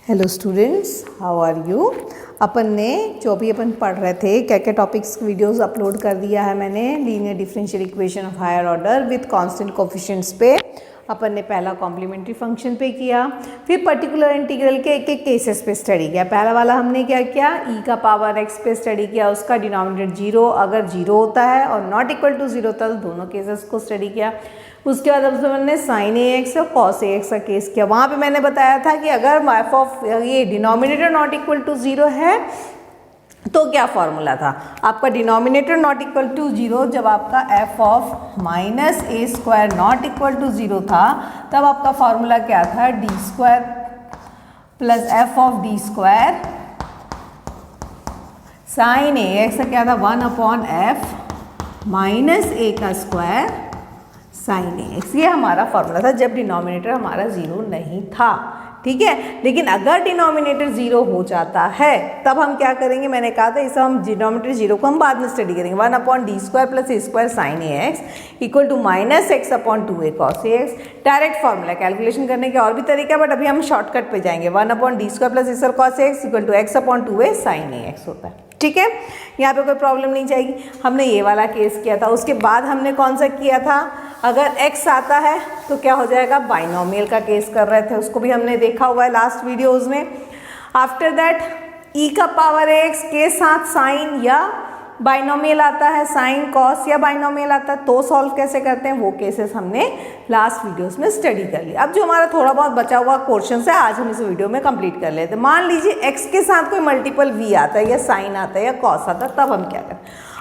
Hello students, how are you. अपन ने जो भी अपन पढ़ रहे थे क्या क्या टॉपिक्स वीडियोस अपलोड कर दिया है मैंने। Linear differential equation of higher order with constant coefficients पे अपन ने पहला कॉम्प्लीमेंट्री फंक्शन पे किया, फिर पर्टिकुलर इंटीग्रल के एक एक केसेस पे स्टडी किया। पहला वाला हमने क्या किया, e का पावर x पे स्टडी किया, उसका डिनोमिनेटर 0 अगर 0 होता है और नॉट इक्वल टू 0 होता है तो दोनों केसेस को स्टडी किया। उसके बाद अब मैंने साइन ax और कॉस ax का केस किया। वहाँ पे मैंने बताया था कि अगर एफ ऑफ ये डिनोमिनेटर नॉट इक्वल टू 0 है तो क्या फॉर्मूला था आपका, डिनोमिनेटर नॉट इक्वल टू 0 जब आपका f of minus A square not equal to 0 था तब आपका फॉर्मूला क्या था, D square plus F of D square sine A X का क्या था 1/f माइनस ए का स्क्वायर साइन ए एक्स। ये हमारा फॉर्मूला था जब डिनोमिनेटर हमारा 0 नहीं था, ठीक है। लेकिन अगर डिनोमिनेटर 0 हो जाता है तब हम क्या करेंगे, मैंने कहा था इसे हम डिनोमिनेटर 0 को हम बाद में स्टडी करेंगे। 1/d² plus A square sine A x equal to minus x/2a cos A X. Direct formula calculation करने के और भी तरीका है बट अभी हम शॉर्टकट पे जाएंगे। 1/d² plus A square cos A x equal to x/2a sine A x होता है, ठीक है। यहाँ पे कोई प्रॉब्लम नहीं जाएगी। हमने ये वाला केस किया था। उसके बाद हमने कौन सा किया था, अगर x आता है तो क्या हो जाएगा, बाइनोमियल का केस कर रहे थे, उसको भी हमने देखा हुआ है लास्ट वीडियोस में। आफ्टर दैट e का पावर x के साथ साइन या बाइनोमियल आता है, साइन कॉस या बाइनोमियल आता है तो सॉल्व कैसे करते हैं वो केसेस हमने लास्ट वीडियोस में स्टडी कर लिया। अब जो हमारा थोड़ा बहुत बचा हुआ क्वेश्चन है आज हम इस वीडियो में कंप्लीट कर लेते हैं। मान लीजिए x के साथ कोई मल्टीपल v आता है या साइन आता है या कॉस आता है, तब हम क्या करें।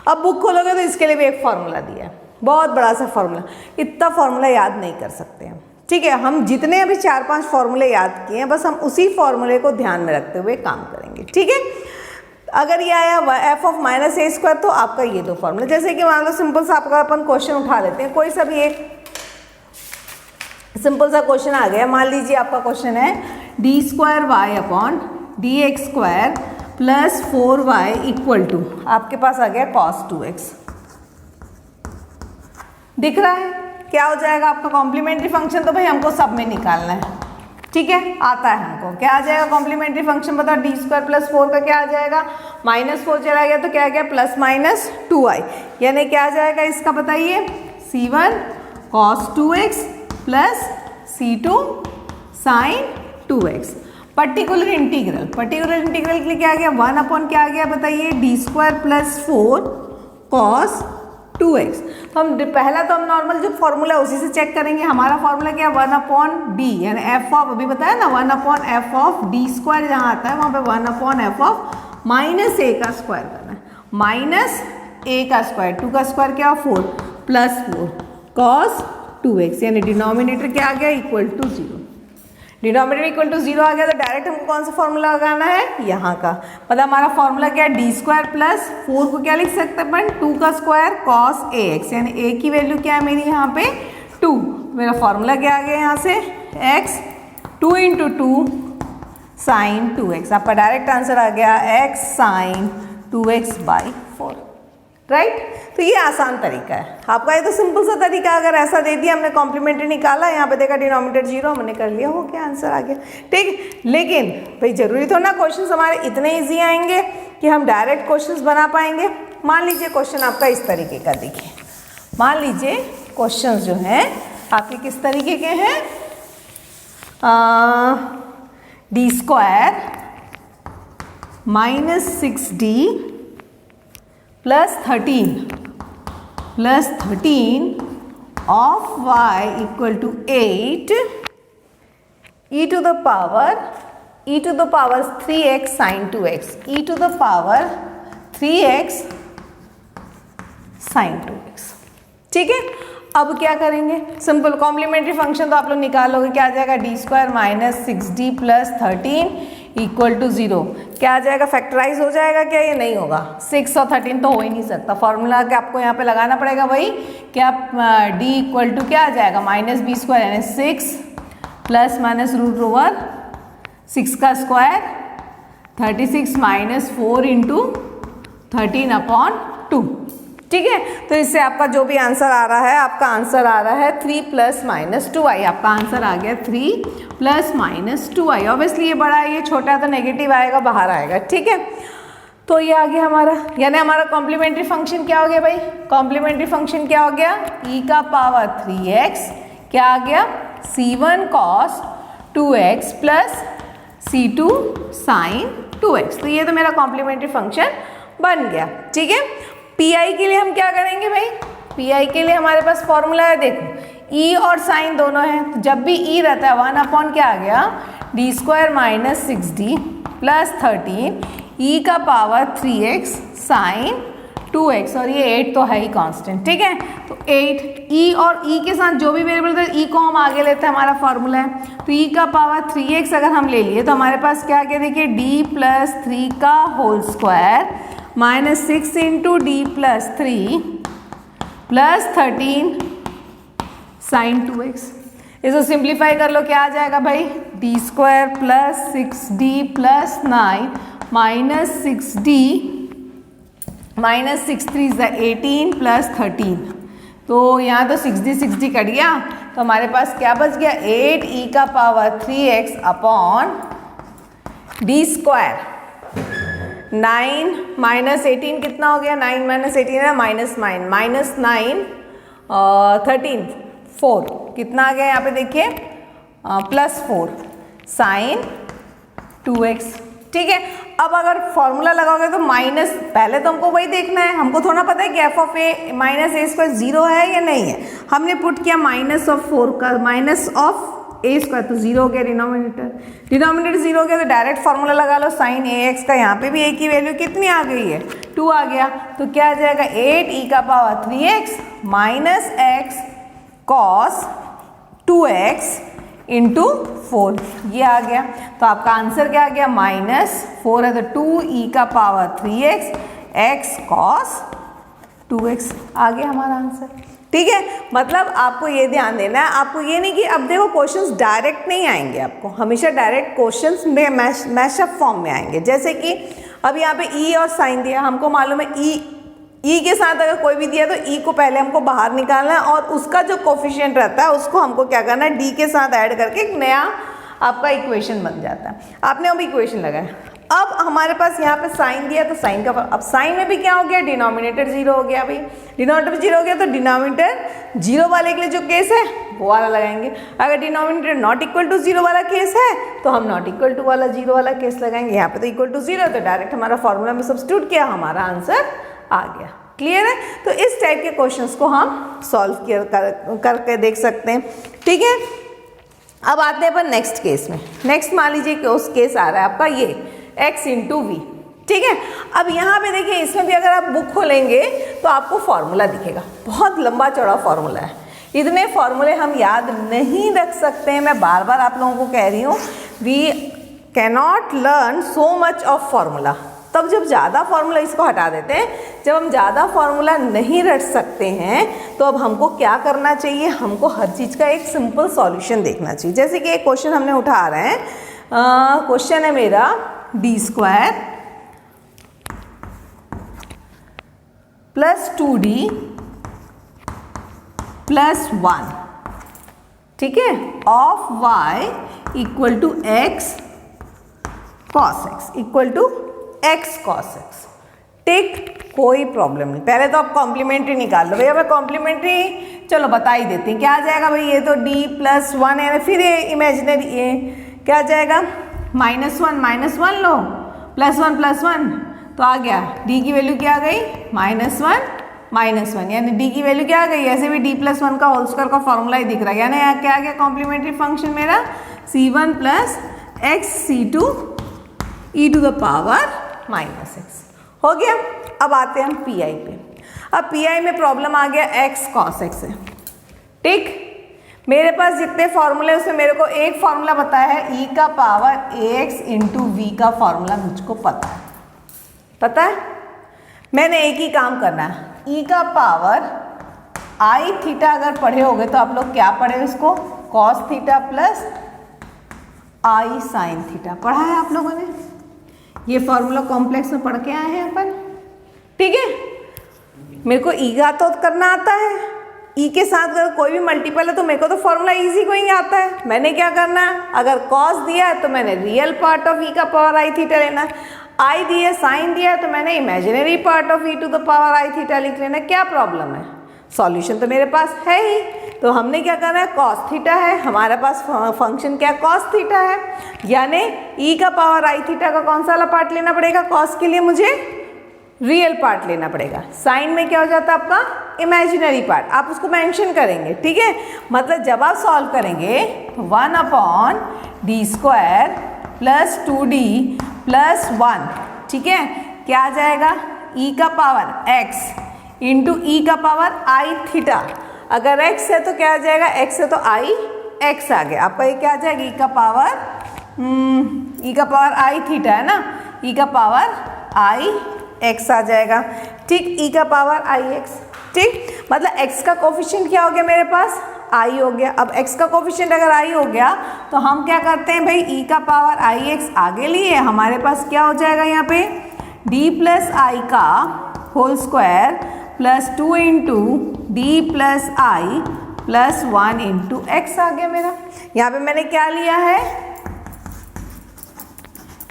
अब बुक खोलोगे तो इसके लिए भी एक फॉर्मूला दिया है, बहुत बड़ा सा फॉर्मूला। इतना फॉर्मूला याद नहीं कर सकते हैं, ठीक है। हम जितने अभी 4-5 फॉर्मूले याद किए हैं बस हम उसी फॉर्मूले को ध्यान में रखते हुए काम करेंगे, ठीक है। अगर ये आया f of minus A square तो आपका ये दो फॉर्मूला, जैसे कि मान लो सिंपल सा आपका अपन क्वेश्चन उठा लेते हैं। कोई सा भी एक सिंपल सा क्वेश्चन आ गया। मान लीजिए आपका क्वेश्चन है d²y/dx² plus 4y equal to, आपके पास आ गया cos 2x। दिख रहा है क्या हो जाएगा आपका कॉम्प्लीमेंट्री फंक्शन, तो भाई हमको सब में निकालना है, ठीक है। आता है हमको, क्या आ जाएगा कॉम्प्लीमेंट्री फंक्शन, बताओ d² प्लस 4 का क्या आ जाएगा, -4 चला गया तो क्या आ गया प्लस माइनस 2i, यानी क्या आ जाएगा इसका बताइए, c1 cos 2x plus c2 sin 2x। Particular integral के लिए क्या आ गया, 1 क्या आ गया बताइए, d² प्लस 4 cos 2x। तो हम पहला तो हम नॉर्मल जो फॉर्मूला उसी से चेक करेंगे। हमारा फॉर्मूला क्या है 1/d, यानी f ऑफ, अभी बताया ना 1/f ऑफ d² जहाँ आता है वहाँ पे 1/f ऑफ माइनस a का स्क्वायर करना है, माइनस a का स्क्वायर, 2 का स्क्वायर क्या 4 प्लस 4 cos 2x, यानी डिनोमिनेटर क्या आ गया equal to 0। Denominator equal to 0 आ गया तो डायरेक्ट हमको कौन सा फॉर्मूला लगाना है, यहाँ का। मतलब हमारा फॉर्मूला क्या है, d² प्लस 4 को क्या लिख सकते हैं अपन, 2 का स्क्वायर cos ax, यानी a की वैल्यू क्या है मेरी यहाँ पे 2। मेरा फॉर्मूला क्या आ गया यहाँ से, x 2 × 2 sin 2x। आपका डायरेक्ट आंसर आ गया x sin 2x/4, राइट। तो ये आसान तरीका है आपका, ये तो सिंपल सा तरीका। अगर ऐसा दे दिया हमने कॉम्प्लीमेंट्री निकाला, यहाँ पे देखा डिनोमिनेटर 0 हमने कर लिया, हो गया आंसर आ गया, ठीक। लेकिन भाई जरूरी तो ना क्वेश्चंस हमारे इतने इजी आएंगे कि हम डायरेक्ट क्वेश्चंस बना पाएंगे। मान लीजिए क्वेश्चन आपका इस तरीके का, देखिए मान लीजिए क्वेश्चंस जो हैं आपके किस तरीके के हैं, d² minus 6d plus 13 of y equal to 8 e to the power 3x sin 2x, e to the power 3x sin 2x, ठीक है। अब क्या करेंगे, सिंपल कॉम्प्लीमेंट्री फंक्शन तो आप लोग निकाल लोगे, क्या आ जाएगा d² minus 6d plus 13 equal to 0। क्या आ जाएगा, फैक्टराइज हो जाएगा क्या, ये नहीं होगा, 6 और 13 तो हो ही नहीं सकता। फॉर्मूला क्या आपको यहाँ पे लगाना पड़ेगा वही, क्या d इक्वल टू क्या आ जाएगा -b² यानी 6 प्लस माइनस √6 का स्क्वायर 36 -4 × 13/2, ठीक है, तो इससे आपका जो भी आंसर आ रहा है, आपका आंसर आ रहा है 3 + -2i। आपका आंसर आ गया 3 + -2i। ऑब्वियसली ये बड़ा है, ये छोटा है, तो नेगेटिव आएगा, बाहर आएगा। ठीक है, तो ये आ गया हमारा, यानी हमारा कॉम्प्लीमेंट्री फंक्शन क्या हो गया भाई? कॉम्प्लीमेंट्री फंक्शन क्या हो गया? e⁻3x क्या आ गया? c1 cos 2x + c2 sin 2x। तो ये तो मेरा कॉम्प्लीमेंट्री फंक्शन बन गया। ठीक है, पीआई के लिए हम क्या करेंगे भाई? पीआई के लिए हमारे पास फॉर्मूला है, देखो ई और साइन दोनों है, तो जब भी ई रहता है 1 क्या आ गया? d² - 6d + 13 e⁻3x sin 2x, और ये 8 तो है ही कांस्टेंट। ठीक है, तो 8 ई और ई के साथ जो भी वेरिएबल था ई को हम आगे लेते हैं, हमारा फॉर्मूला है। तो e⁻3x अगर हम ले लिए तो हमारे पास क्या आ गया? देखिए d + 3 का whole square -6 × d + 3 + 13 sin 2x। इसको सिंप्लीफाई कर लो, क्या आ जाएगा भाई? d² + 6d + 9 -6d -6×3 = 18 + 13। तो यहाँ तो 6d कट गया, तो हमारे पास क्या बच गया? 8 e⁻3x अपॉन d²। 9 - 18 कितना हो गया? 9 - 18 है -9 13 4 कितना आ गया यहाँ पे? देखिए +4 sin 2x। ठीक है, अब अगर फॉर्मूला लगाओगे तो माइनस, पहले तो हमको वही देखना है, हमको थोड़ा पता है कि f(a - a² 0 है या नहीं है। हमने पुट किया -4 का -a² तो 0 हो गया डिनोमिनेटर 0 हो गया, तो डायरेक्ट फॉर्मूला लगा लो sin ax का। यहाँ पे भी a की वैल्यू कितनी आ गई है? 2 आ गया, तो क्या आ जाएगा? 8 e⁻3x - x cos 2x × 4, ये आ गया। तो आपका आंसर क्या आ गया? -4 है, तो 2 e⁻3x x cos 2x आ गया हमारा आंसर। ठीक है, मतलब आपको ये ध्यान देना है, आपको ये नहीं कि अब देखो क्वेश्चंस डायरेक्ट नहीं आएंगे, आपको हमेशा डायरेक्ट क्वेश्चंस में मैशअप फॉर्म में आएंगे। जैसे कि अब यहाँ पे ई और साइन दिया, हमको मालूम है ई के साथ अगर कोई भी दिया तो ई को पहले हमको बाहर निकालना है, और उसका जो कोफिशिएंट रहता है उसको हमको क्या करना है? डी के साथ ऐड करके एक नया आपका इक्वेशन बन जाता है। आपने अब इक्वेशन लगाया, अब हमारे पास यहाँ पे साइन दिया, तो साइन का, अब साइन में भी क्या हो गया? डिनोमिनेटर 0 हो गया भाई। डिनोमिनेटर 0 हो गया तो डिनोमिनेटर 0 वाले के लिए जो केस है वो वाला लगाएंगे। अगर डिनोमिनेटर ≠ 0 वाला केस है तो हम ≠ वाला 0 वाला केस लगाएंगे। यहाँ पे तो =0 तो डायरेक्ट हमारा फॉर्मूला में सब्स्टिट्यूट किया, हमारा आंसर आ गया। क्लियर है? तो इस टाइप के क्वेश्चंस को हम सॉल्व करके देख सकते हैं। ठीक है, अब आते हैं अपन नेक्स्ट केस में। नेक्स्ट मान लीजिए कि उस केस आ रहा है आपका ये x × v। ठीक है, अब यहाँ पे देखिए, इसमें भी अगर आप बुक खोलेंगे तो आपको फॉर्मूला दिखेगा, बहुत लंबा चौड़ा फॉर्मूला है। इतने फॉर्मूले हम याद नहीं रख सकते हैं, मैं बार बार आप लोगों को कह रही हूँ, we cannot learn so much of formula. तब जब ज़्यादा फार्मूला, इसको हटा देते हैं, जब हम ज़्यादा फार्मूला नहीं रट सकते हैं तो अब हमको क्या करना चाहिए? हमको हर चीज़ का एक सिंपल सॉल्यूशन देखना चाहिए। जैसे कि एक क्वेश्चन हमने उठा रहे हैं, क्वेश्चन है मेरा d² + 2d + 1, ठीक है, of y = x cos x = x cos x। टिक, कोई प्रॉब्लम नहीं। पहले तो आप कॉम्प्लीमेंट्री निकाल लो भैया, मैं कॉम्प्लीमेंट्री चलो बता ही देती हूँ। क्या आ जाएगा भाई? ये तो d + 1 है, फिर ये इमेजिनरी ये क्या आ जाएगा? -1 लो, +1 +1 तो आ गया d की वैल्यू क्या आ गई? -1 यानी d की वैल्यू क्या आ गई? ऐसे भी d + 1 का होल स्क्वायर का फॉर्मूला ही दिख रहा है, यानी क्या आ गया कॉम्प्लीमेंट्री फंक्शन मेरा? c1 + x c2 e⁻−x हो गया। अब आते हैं हम पीआई पे। अब पीआई में प्रॉब्लम आ गया x cos x है। ठीक, मेरे पास जितने फॉर्मूले उसमें मेरे को एक फॉर्मूला बताया है e⁻ax × v का फॉर्मूला मुझको पता है। मैंने एक ही काम करना है, e⁻I थीटा अगर पढ़े होगे तो आप लोग क्या पढ़े उसको? cos theta + I sin theta पढ़ा है आप लोगों ने। ये फॉर्मूला कॉम्प्लेक्स में पढ़ के आए हैं अपन, ठीक है। मेरे को ई का तो करना आता है, ई के साथ अगर कोई भी मल्टीपल है तो मेरे को तो फॉर्मूला इजी गोइंग आता है। मैंने क्या करना है, अगर कॉस दिया है तो मैंने रियल पार्ट ऑफ ई का पावर आई थीटा लेना है, आई दिया साइन दिया है तो मैंने imaginary part of e to the power i theta लिख लेना। क्या प्रॉब्लम है, सॉल्यूशन तो मेरे पास है ही। तो हमने क्या करना है, कॉस थीटा है हमारे पास, फंक्शन क्या कॉस थीटा है, यानी ई का पावर आई थीटा का कौन सा वाला पार्ट लेना पड़ेगा, कॉस के लिए मुझे रियल पार्ट लेना पड़ेगा। साइन में क्या हो जाता है आपका इमेजिनरी पार्ट, आप उसको मेंशन करेंगे, ठीक है। मतलब जब आप सॉल्व करेंगे 1/d² प्लस 2d प्लस 1, ठीक है, क्या आ जाएगा, ई का पावर x इंटू ई का पावर आई थीटा। अगर x है तो क्या आ जाएगा, x है तो आई x आ गया, आपका ये क्या आ जाएगा, ई का पावर आई थीटा है ना, ई का पावर आई x आ जाएगा, ठीक, ई का पावर आई x, ठीक। मतलब x का कोफिशिएंट क्या हो गया मेरे पास, i हो गया। अब x का कोफिशिएंट अगर i हो गया तो हम क्या करते हैं भाई, e का पावर i x आगे लिए, हमारे पास क्या हो जाएगा यहाँ पे d प्लस आई का whole square plus 2 into D plus I plus 1 into X आ गया मेरा। यहाँ पे मैंने क्या लिया है,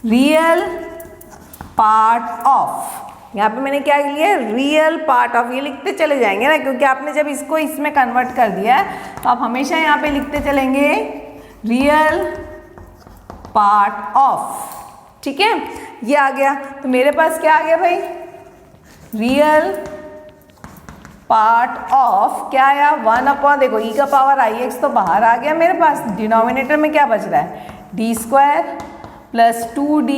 रियल पार्ट ऑफ, यहाँ पे मैंने क्या लिया, रियल पार्ट ऑफ। ये लिखते चले जाएंगे ना, क्योंकि आपने जब इसको इसमें कन्वर्ट कर दिया है तो आप हमेशा यहाँ पे लिखते चलेंगे रियल पार्ट ऑफ, ठीक है। ये आ गया, तो मेरे पास क्या आ गया भाई, रियल पार्ट ऑफ क्या आया, 1/, देखो ई का पावर आई एक्स तो बाहर आ गया मेरे पास, डिनोमिनेटर में क्या बच रहा है, d² प्लस 2d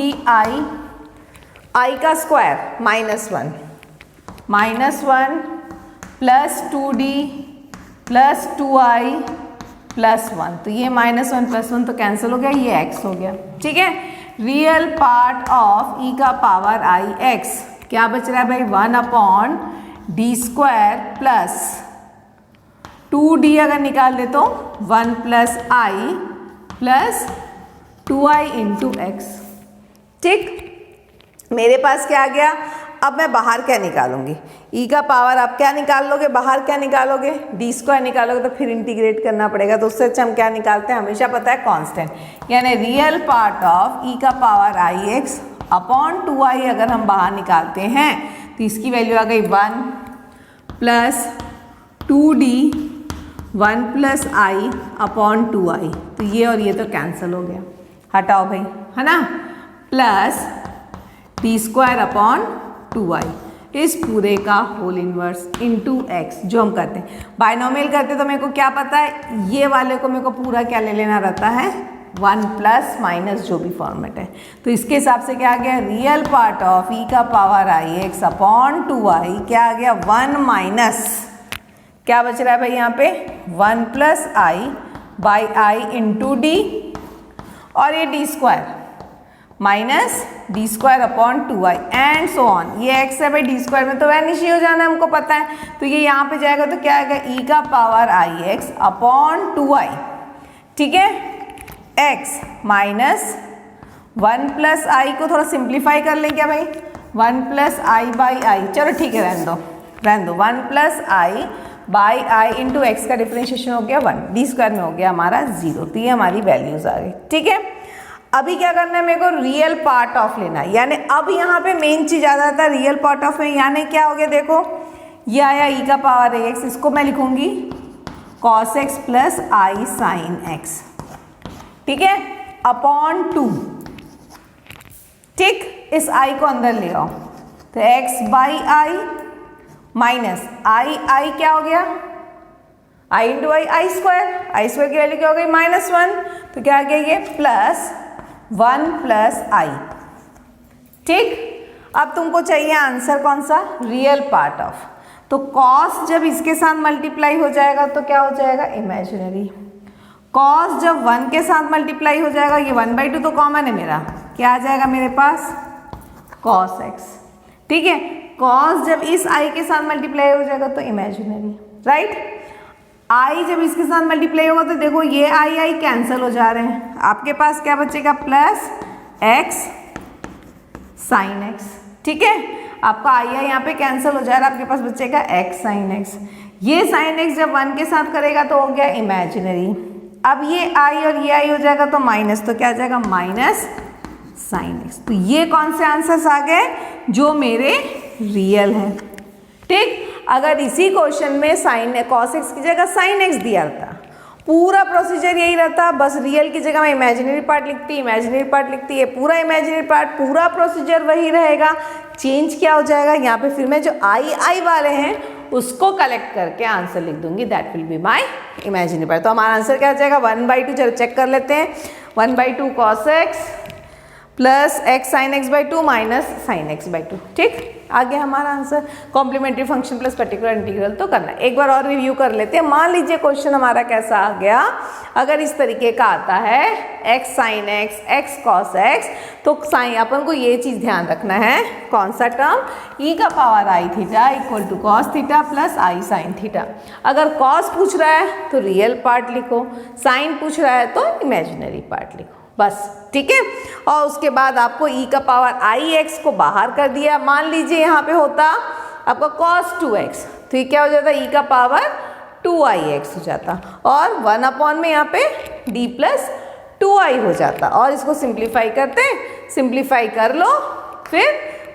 आई का square -1 plus 2d plus 2i plus 1, तो ये -1 प्लस 1 तो कैंसिल हो गया, ये x हो गया, ठीक है। रियल पार्ट ऑफ ई का पावर आई एक्स क्या बच रहा है भाई, 1/d² प्लस 2d अगर निकाल दे तो 1 plus I plus 2i into x, ठीक। मेरे पास क्या आ गया, अब मैं बाहर क्या निकालूंगी, ई का पावर आप क्या निकाल लोगे, बाहर क्या निकालोगे, d² निकालोगे तो फिर इंटीग्रेट करना पड़ेगा, तो उससे अच्छा हम क्या निकालते हैं, हमेशा पता है कांस्टेंट, यानी रियल पार्ट ऑफ ई का पावर आई एक्स अपॉन 2i अगर हम बाहर निकालते हैं तो इसकी वैल्यू आ गई 1 प्लस 2d 1 प्लस आई अपॉन 2i, तो ये और ये तो कैंसिल हो गया, हटाओ भाई, है ना, प्लस d² अपॉन 2i, इस पूरे का होल इनवर्स इंटू एक्स, जो हम करते हैं बायनोमियल करते तो मेरे को क्या पता है, ये वाले को मेरे को पूरा क्या ले लेना रहता है, 1 प्लस माइनस जो भी फॉर्मेट है, तो इसके हिसाब से क्या आ गया, रियल पार्ट ऑफ ई का पावर आई एक्स अपॉन 2i क्या आ गया, 1 माइनस क्या बच रहा है भाई यहाँ पे, 1 plus I by I into D, और ये d² minus d² upon 2i and so on, ये x है भाई, d² में तो वैनिश ही हो जाना है, हमको पता है, तो ये यहाँ पे जाएगा तो क्या आएगा, ई का पावर आई एक्स अपॉन 2i, ठीक है, x माइनस 1 प्लस आई को थोड़ा सिंप्लीफाई कर लें क्या भाई, 1 प्लस आई बाई आई, चलो ठीक है रहने दो, 1 plus I by I into x का डिफरेंशिएशन हो गया 1, d² में हो गया हमारा 0, तो ये हमारी वैल्यूज आ गई, ठीक है। अभी क्या करना है, मेरे को रियल पार्ट ऑफ लेना है, यानी अब यहाँ पे मेन चीज आ जाता है रियल पार्ट ऑफ में, यानी क्या हो गया, देखो ये आया ई का पावर एक्स, इसको मैं लिखूंगी cos x प्लस आई साइन एक्स, ठीक है, अपॉन 2, ठीक, इस आई को अंदर ले आओ, तो x बाई आई माइनस आई क्या हो गया, आई इंटू आई स्क्वायर की वैल्यू क्या हो गई, -1, तो क्या आ गया ये प्लस 1 प्लस आई, ठीक। अब तुमको चाहिए आंसर कौन सा, रियल पार्ट ऑफ, तो कॉस जब इसके साथ मल्टीप्लाई हो जाएगा तो क्या हो जाएगा, इमेजिनरी, कॉस जब 1 के साथ मल्टीप्लाई हो जाएगा, ये 1/2 तो कॉमन है मेरा, क्या आ जाएगा मेरे पास, cos x, ठीक है। कॉस जब इस i के साथ मल्टीप्लाई हो जाएगा तो इमेजिनरी, राइट, आई जब इसके साथ मल्टीप्लाई होगा तो देखो ये आई कैंसिल हो जा रहे हैं, आपके पास क्या बचेगा, प्लस x साइन x, ठीक है। आपका आई आई यहाँ पे कैंसिल हो जाएगा, आपके पास बचेगा x साइन x। ये साइन x जब 1 के साथ करेगा तो हो गया इमेजिनरी। अब ये आई और ये आई हो जाएगा तो माइनस, तो क्या आ जाएगा माइनस साइन x। तो ये कौन से आंसर्स आ गए जो मेरे रियल हैं। ठीक, अगर इसी क्वेश्चन में साइन कॉस x की जगह साइन x दिया था, पूरा प्रोसीजर यही रहता, बस रियल की जगह मैं इमेजिनरी पार्ट लिखती, इमेजिनरी पार्ट लिखती, ये पूरा इमेजिनरी पार्ट, पूरा प्रोसीजर वही रहेगा। चेंज क्या हो जाएगा यहाँ पे, फिर मैं जो आई आई वाले हैं उसको कलेक्ट करके आंसर लिख दूंगी, that will be my imaginary part. तो हमारा आंसर क्या हो जाएगा 1/2, चलो चेक कर लेते हैं, 1/2 cos x plus x sine x/2 minus sine x/2। ठीक, आ गया हमारा answer. Complementary function plus particular integral तो करना है। एक बार और रिव्यू कर लेते हैं। मान लीजिए क्वेश्चन हमारा कैसा आ गया, अगर इस तरीके का आता है x sine x, x cos x, तो साइन अपन को ये चीज़ ध्यान रखना है, कौन सा टर्म, e का पावर i theta equal to cos theta plus i sine theta. अगर cos पूछ रहा है तो रियल पार्ट लिखो, साइन पूछ रहा है तो इमेजिनरी पार्ट लिखो, बस। ठीक है, और उसके बाद आपको e का पावर आई एक्स को बाहर कर दिया। मान लीजिए यहाँ पे होता आपका cos 2x, तो ये क्या हो जाता, e का पावर 2ix हो जाता, और 1 में यहाँ पे d प्लस 2i हो जाता। और इसको सिंप्लीफाई करते, सिंप्लीफाई कर लो, फिर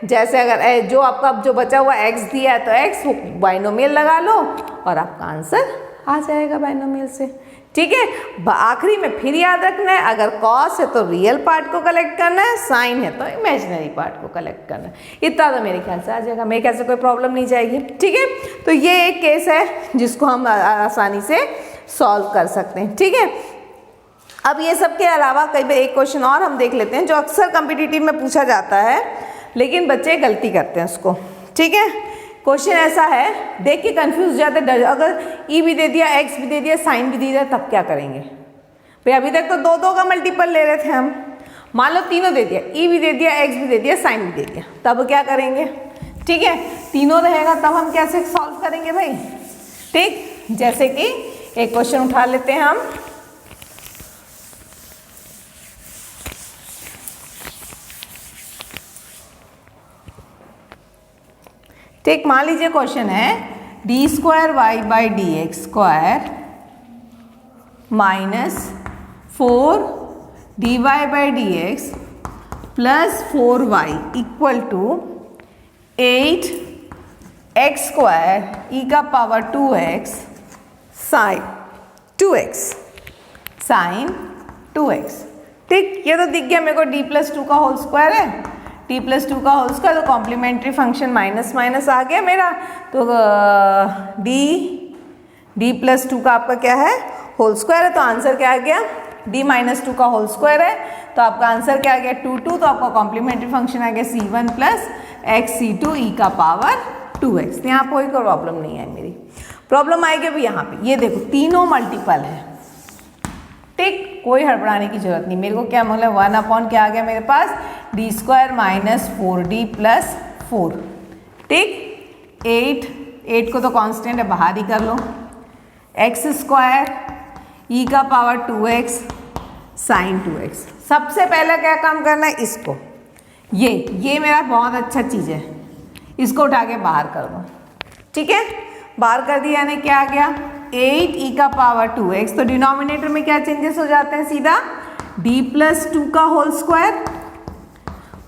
जैसे अगर जो आपका जो बचा हुआ x दिया है तो x बाइनोमियल लगा लो और आपका आंसर आ जाएगा बाइनोमियल से। ठीक है, आखिरी में फिर याद रखना है, अगर कॉस है तो रियल पार्ट को कलेक्ट करना है, साइन है तो इमेजिनरी पार्ट को कलेक्ट करना है। इतना तो मेरे ख्याल से आ जाएगा, मेरे ख्याल से कोई प्रॉब्लम नहीं जाएगी। ठीक है, तो ये एक केस है जिसको हम आसानी से सॉल्व कर सकते हैं। ठीक है, अब ये सब के अलावा कई बार एक क्वेश्चन और हम देख लेते हैं जो अक्सर कॉम्पिटिटिव में पूछा जाता है, लेकिन बच्चे गलती करते हैं उसको। ठीक है, क्वेश्चन ऐसा है, देख के कंफ्यूज जाते हैं, अगर e भी दे दिया, x भी दे दिया, साइन भी दे दिया, तब क्या करेंगे भाई। अभी तक तो दो दो का मल्टीपल ले रहे थे हम, मान लो तीनों दे दिया, e भी दे दिया, x भी दे दिया, साइन भी दे दिया, तब क्या करेंगे। ठीक है, तीनों रहेगा तब हम कैसे सॉल्व करेंगे भाई। ठीक, जैसे कि एक क्वेश्चन उठा लेते हैं हम, ठीक, मान लीजिए क्वेश्चन है d² y/dx² minus 4dy/dx plus 4y equal to 8x² e का पावर 2x साइन 2x। ठीक, ये तो दिख गया मेरे को, d + 2 का होल स्क्वायर है, t + 2 का होल स्क्वायर, तो कॉम्प्लीमेंट्री फंक्शन माइनस माइनस आ गया मेरा, तो d + 2 का आपका क्या है, होल स्क्वायर है, तो आंसर क्या आ गया, d - 2 का होल स्क्वायर है, तो आपका आंसर क्या आ गया 2, तो आपका कॉम्प्लीमेंट्री फंक्शन आ गया c1 + x c2 e का पावर 2x। यहाँ कोई प्रॉब्लम नहीं है, मेरी प्रॉब्लम आएगी अभी यहाँ पे, ये देखो तीनों मल्टीपल है। ठीक, कोई हड़बड़ाने की जरूरत नहीं, मेरे को क्या मतलब 1 क्या आ गया मेरे पास, d² - 4d + 4। ठीक, 8 को तो कांस्टेंट है, बाहर ही कर लो, x² e का पावर 2x साइन 2x। सबसे पहले क्या काम करना है, इसको ये मेरा बहुत अच्छा चीज़ है, इसको उठा के बाहर कर दो। ठीक है, बाहर कर दिया, यानी क्या आ गया 8 e का पावर 2x, तो डिनोमिनेटर में क्या चेंजेस हो जाते हैं, सीधा d + 2 का whole square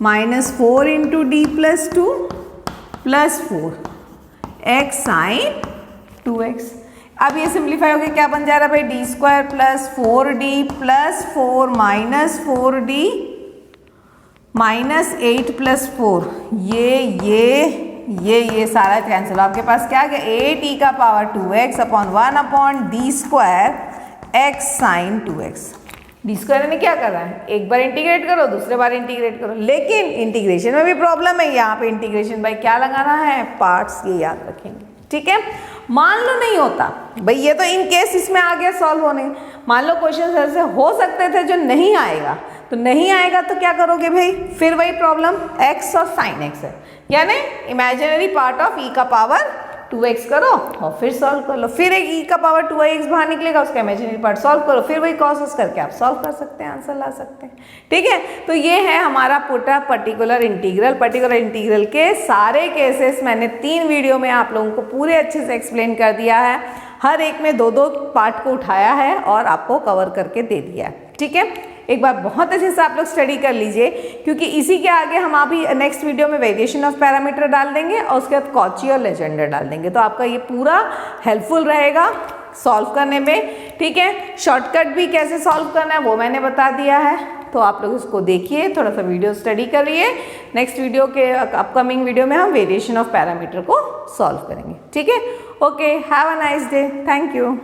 minus 4 × d + 2 + 4 x sine 2x। अब ये सिंप्लीफाई हो गया, क्या बन जा रहा है भाई, d² + 4d + 4 - 4d -8 + 4, ये सारा कैंसिल, आपके पास क्या आ गया 8 e का power 2x upon 1/d² x sine 2x। d² यानी क्या कर रहा है, एक बार इंटीग्रेट करो, दूसरे बार इंटीग्रेट करो, लेकिन इंटीग्रेशन में भी प्रॉब्लम है, यहाँ पे इंटीग्रेशन भाई क्या लगाना है, पार्ट्स, ये याद रखेंगे। ठीक है, मान लो नहीं होता भाई, ये तो इन केस इसमें आ गया सॉल्व होने, मान लो क्वेश्चन ऐसे हो सकते थे जो नहीं आएगा, तो नहीं आएगा तो क्या करोगे भाई, फिर वही प्रॉब्लम x और साइन x है, यानी इमेजिनरी पार्ट ऑफ e का पावर 2x करो और फिर सॉल्व कर लो, फिर एक e का पावर 2x बाहर निकलेगा, उसका इमेजिनरी पार्ट सॉल्व करो, फिर वही कॉसेस करके आप सॉल्व कर सकते हैं, आंसर ला सकते हैं। ठीक है, तो ये है हमारा पूरा पर्टिकुलर इंटीग्रल के सारे केसेस मैंने 3 वीडियो में आप लोगों को पूरे अच्छे से एक्सप्लेन कर दिया है, हर एक में 2-2 पार्ट को उठाया है और आपको कवर करके दे दिया है। ठीक है, एक बार बहुत अच्छे से आप लोग स्टडी कर लीजिए, क्योंकि इसी के आगे हम अभी नेक्स्ट वीडियो में वेरिएशन ऑफ पैरामीटर डाल देंगे और उसके बाद कॉची और लेजेंडर डाल देंगे, तो आपका ये पूरा हेल्पफुल रहेगा सॉल्व करने में। ठीक है, शॉर्टकट भी कैसे सॉल्व करना है वो मैंने बता दिया है, तो आप लोग उसको देखिए, थोड़ा सा वीडियो स्टडी करिए। नेक्स्ट वीडियो के अपकमिंग वीडियो में हम वेरिएशन ऑफ पैरामीटर को सॉल्व करेंगे। ठीक है, okay, have a nice day, thank you.